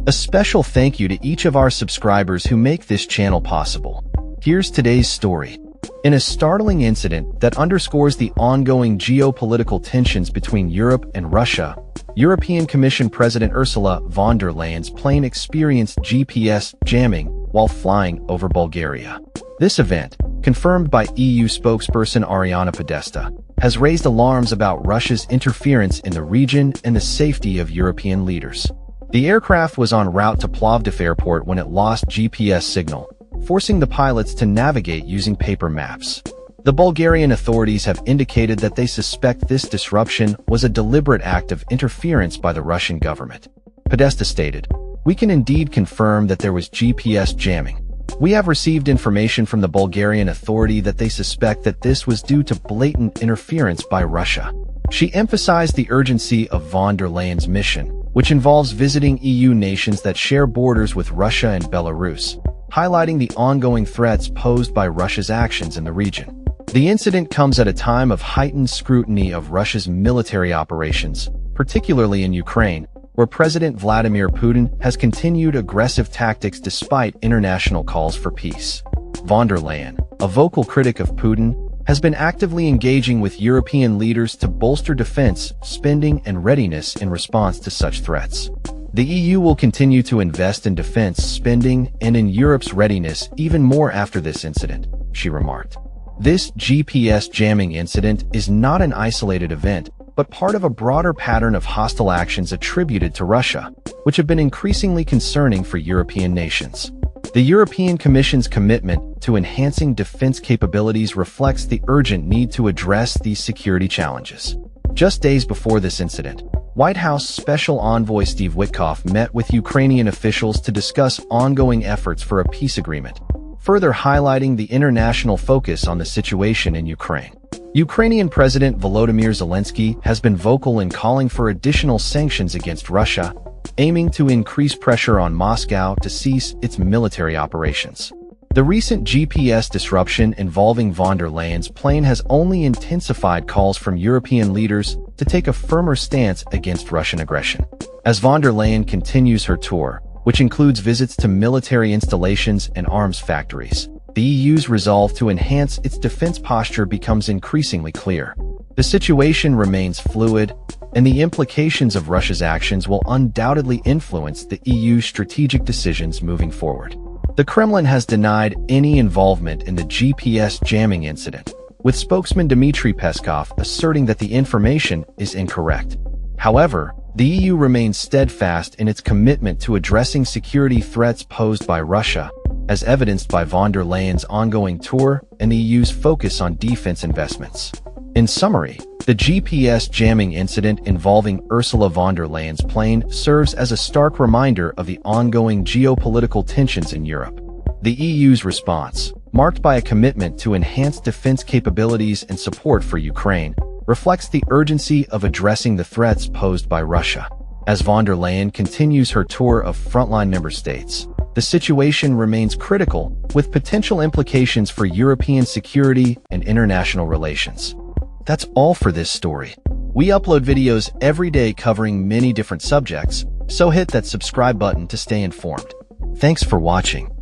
A special thank you to each of our subscribers who make this channel possible. Here's today's story. In a startling incident that underscores the ongoing geopolitical tensions between Europe and Russia, European Commission President Ursula von der Leyen's plane experienced GPS jamming while flying over Bulgaria. This event, confirmed by EU spokesperson Ariana Podesta, has raised alarms about Russia's interference in the region and the safety of European leaders. The aircraft was en route to Plovdiv Airport when it lost GPS signal, forcing the pilots to navigate using paper maps. The Bulgarian authorities have indicated that they suspect this disruption was a deliberate act of interference by the Russian government. Podesta stated, "We can indeed confirm that there was GPS jamming. We have received information from the Bulgarian authority that they suspect that this was due to blatant interference by Russia." She emphasized the urgency of von der Leyen's mission, which involves visiting EU nations that share borders with Russia and Belarus, highlighting the ongoing threats posed by Russia's actions in the region. The incident comes at a time of heightened scrutiny of Russia's military operations, particularly in Ukraine, where President Vladimir Putin has continued aggressive tactics despite international calls for peace. Von der Leyen, a vocal critic of Putin, has been actively engaging with European leaders to bolster defense, spending, and readiness in response to such threats. The EU will continue to invest in defense spending and in Europe's readiness even more after this incident, she remarked. This GPS jamming incident is not an isolated event, but part of a broader pattern of hostile actions attributed to Russia, which have been increasingly concerning for European nations. The European Commission's commitment to enhancing defense capabilities reflects the urgent need to address these security challenges. Just days before this incident, White House Special Envoy Steve Witkoff met with Ukrainian officials to discuss ongoing efforts for a peace agreement, further highlighting the international focus on the situation in Ukraine. Ukrainian President Volodymyr Zelensky has been vocal in calling for additional sanctions against Russia, aiming to increase pressure on Moscow to cease its military operations. The recent GPS disruption involving von der Leyen's plane has only intensified calls from European leaders to take a firmer stance against Russian aggression. As von der Leyen continues her tour, which includes visits to military installations and arms factories, the EU's resolve to enhance its defense posture becomes increasingly clear. The situation remains fluid, and the implications of Russia's actions will undoubtedly influence the EU's strategic decisions moving forward. The Kremlin has denied any involvement in the GPS jamming incident, with spokesman Dmitry Peskov asserting that the information is incorrect. However, the EU remains steadfast in its commitment to addressing security threats posed by Russia, as evidenced by von der Leyen's ongoing tour and the EU's focus on defense investments. In summary, the GPS jamming incident involving Ursula von der Leyen's plane serves as a stark reminder of the ongoing geopolitical tensions in Europe. The EU's response, marked by a commitment to enhance defense capabilities and support for Ukraine, reflects the urgency of addressing the threats posed by Russia. As von der Leyen continues her tour of frontline member states, the situation remains critical, with potential implications for European security and international relations. That's all for this story. We upload videos every day covering many different subjects, so hit that subscribe button to stay informed. Thanks for watching.